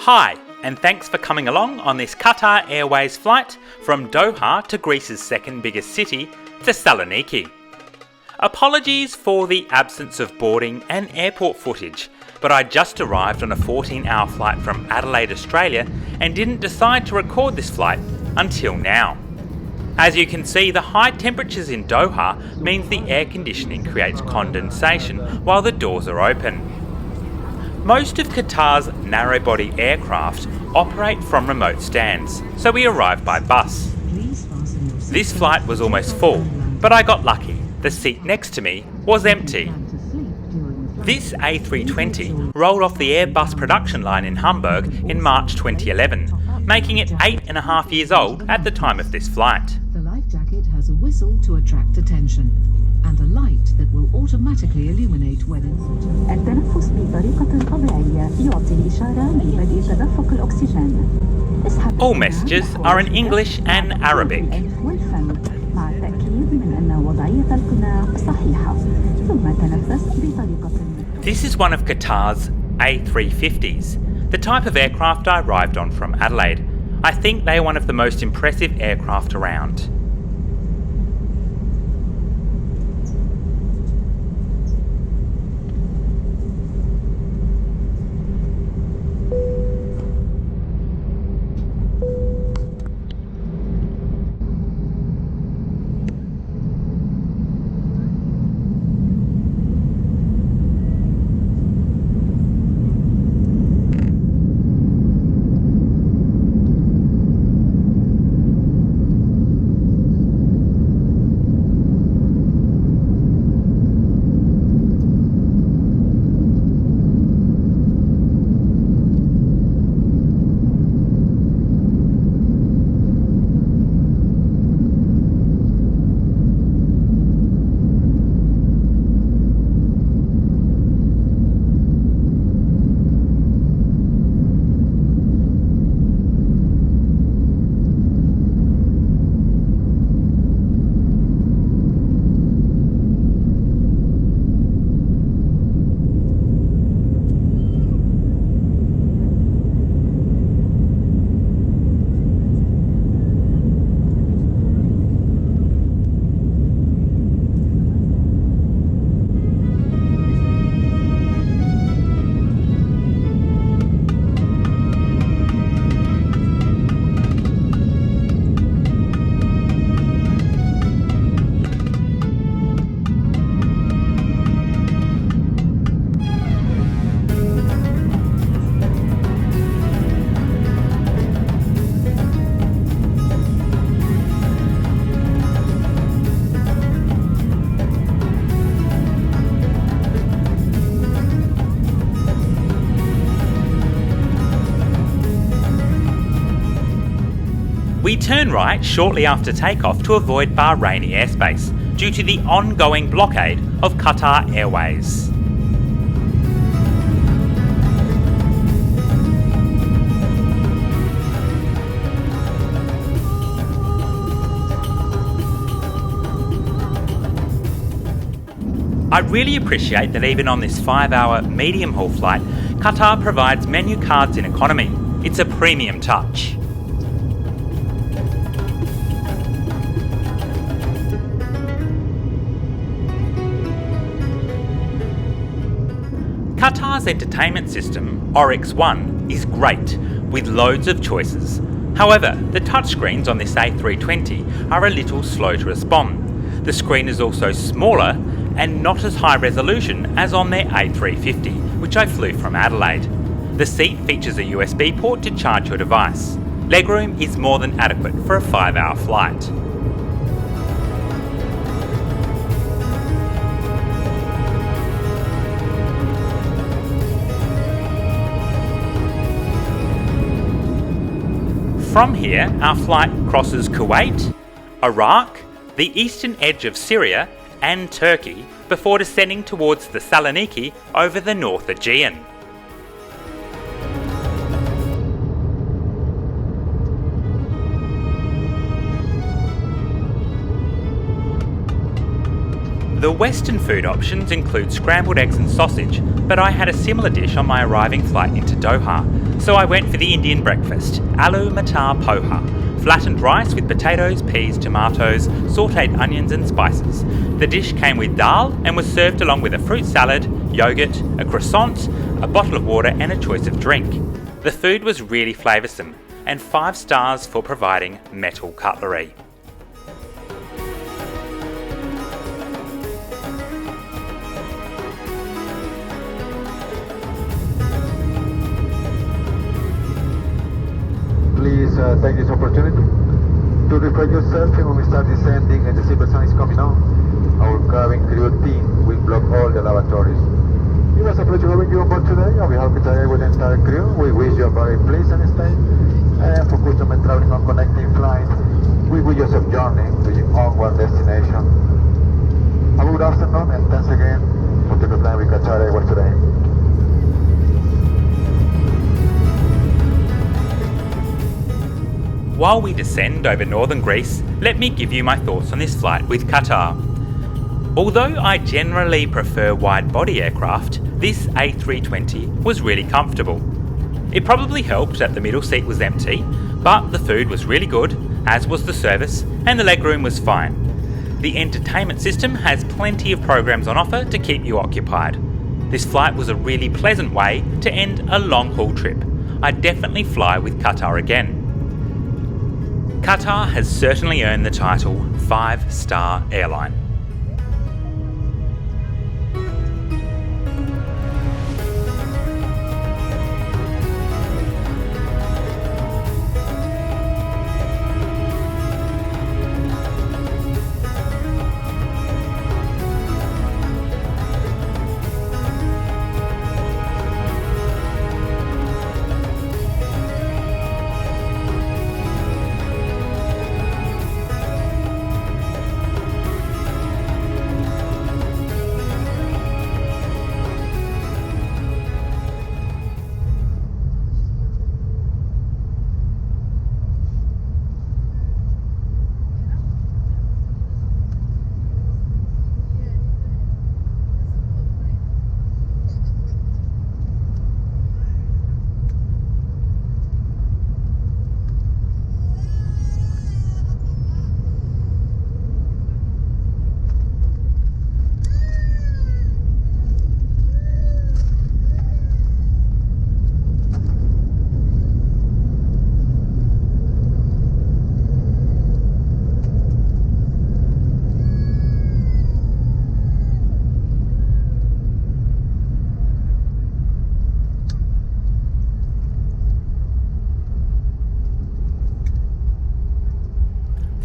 Hi, and thanks for coming along on this Qatar Airways flight from Doha to Greece's second biggest city, Thessaloniki. Apologies for the absence of boarding and airport footage, but I just arrived on a 14-hour flight from Adelaide, Australia, and didn't decide to record this flight until now. As you can see, the high temperatures in Doha means the air conditioning creates condensation while the doors are open. Most of Qatar's narrow-body aircraft operate from remote stands, so we arrived by bus. This flight was almost full, but I got lucky. The seat next to me was empty. This A320 rolled off the Airbus production line in Hamburg in March 2011, making it 8.5 years old at the time of this flight. The life jacket has a whistle to attract attention, and a light that will automatically illuminate when in التنفس بطريقة طبيعية يعطي إشارة ببدء تدفق الأكسجين. All messages are in English and Arabic. مع التأكيد من أن وضعية القناع صحيحة ثم تنفس بطريقة. This is one of Qatar's A350s, the type of aircraft I arrived on from Adelaide. I think they are one of the most impressive aircraft around. We turn right shortly after takeoff to avoid Bahraini airspace due to the ongoing blockade of Qatar Airways. I really appreciate that even on this 5-hour medium-haul flight, Qatar provides menu cards in economy. It's a premium touch. Qatar's entertainment system, Oryx One, is great, with loads of choices. However, the touchscreens on this A320 are a little slow to respond. The screen is also smaller and not as high resolution as on their A350, which I flew from Adelaide. The seat features a USB port to charge your device. Legroom is more than adequate for a 5-hour flight. From here, our flight crosses Kuwait, Iraq, the eastern edge of Syria and Turkey before descending towards Thessaloniki over the North Aegean. The Western food options include scrambled eggs and sausage, but I had a similar dish on my arriving flight into Doha, so I went for the Indian breakfast, aloo matar poha, flattened rice with potatoes, peas, tomatoes, sautéed onions and spices. The dish came with dal and was served along with a fruit salad, yogurt, a croissant, a bottle of water and a choice of drink. The food was really flavoursome, and 5 stars for providing metal cutlery. Please take this opportunity to refresh yourself when we start descending and the seatbelt sign is coming on. Our cabin crew team will block all the lavatories. It was a pleasure having you on board today. On behalf of Qatar Airways and the entire crew, we wish you a very pleasant stay. And for customers traveling on connecting flights, we wish you a safe journey to your onward destination. Have a good afternoon and thanks again for taking flying with Qatar Airways today. While we descend over northern Greece, let me give you my thoughts on this flight with Qatar. Although I generally prefer wide-body aircraft, this A320 was really comfortable. It probably helped that the middle seat was empty, but the food was really good, as was the service, and the legroom was fine. The entertainment system has plenty of programs on offer to keep you occupied. This flight was a really pleasant way to end a long-haul trip. I'd definitely fly with Qatar again. Qatar has certainly earned the title 5-star airline.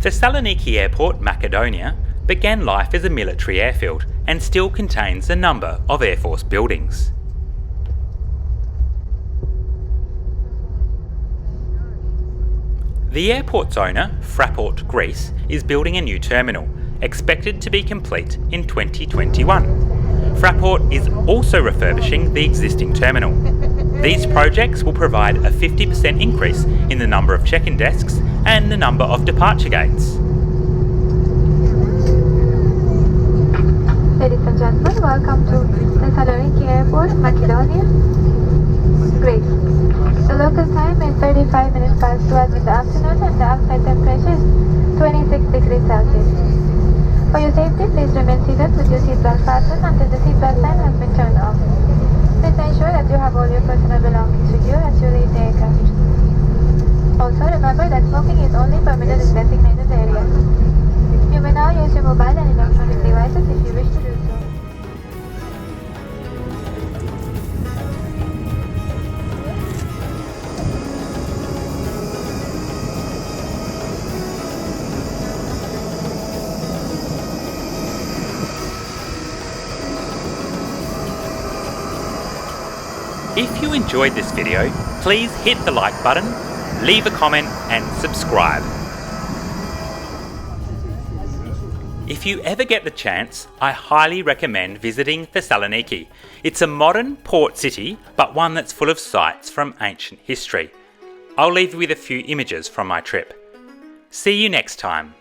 Thessaloniki Airport, Macedonia, began life as a military airfield and still contains a number of Air Force buildings. The airport's owner, Fraport Greece, is building a new terminal, expected to be complete in 2021. Fraport is also refurbishing the existing terminal. These projects will provide a 50% increase in the number of check-in desks and the number of departure gates. Ladies and gentlemen, welcome to Thessaloniki Airport, Macedonia, Greece. The local time is 35 minutes past 12 in the afternoon and the outside temperature is 26 degrees Celsius. For your safety, please remain seated with your seatbelt fastened until the seatbelt sign has been turned off. Please ensure that you have all your personal belongings with you as you leave the aircraft. Also, remember that smoking is only permitted in designated areas. You may now use your mobile and electronic devices if you wish to do so. If you enjoyed this video, please hit the like button, leave a comment and subscribe. If you ever get the chance, I highly recommend visiting Thessaloniki. It's a modern port city, but one that's full of sights from ancient history. I'll leave you with a few images from my trip. See you next time.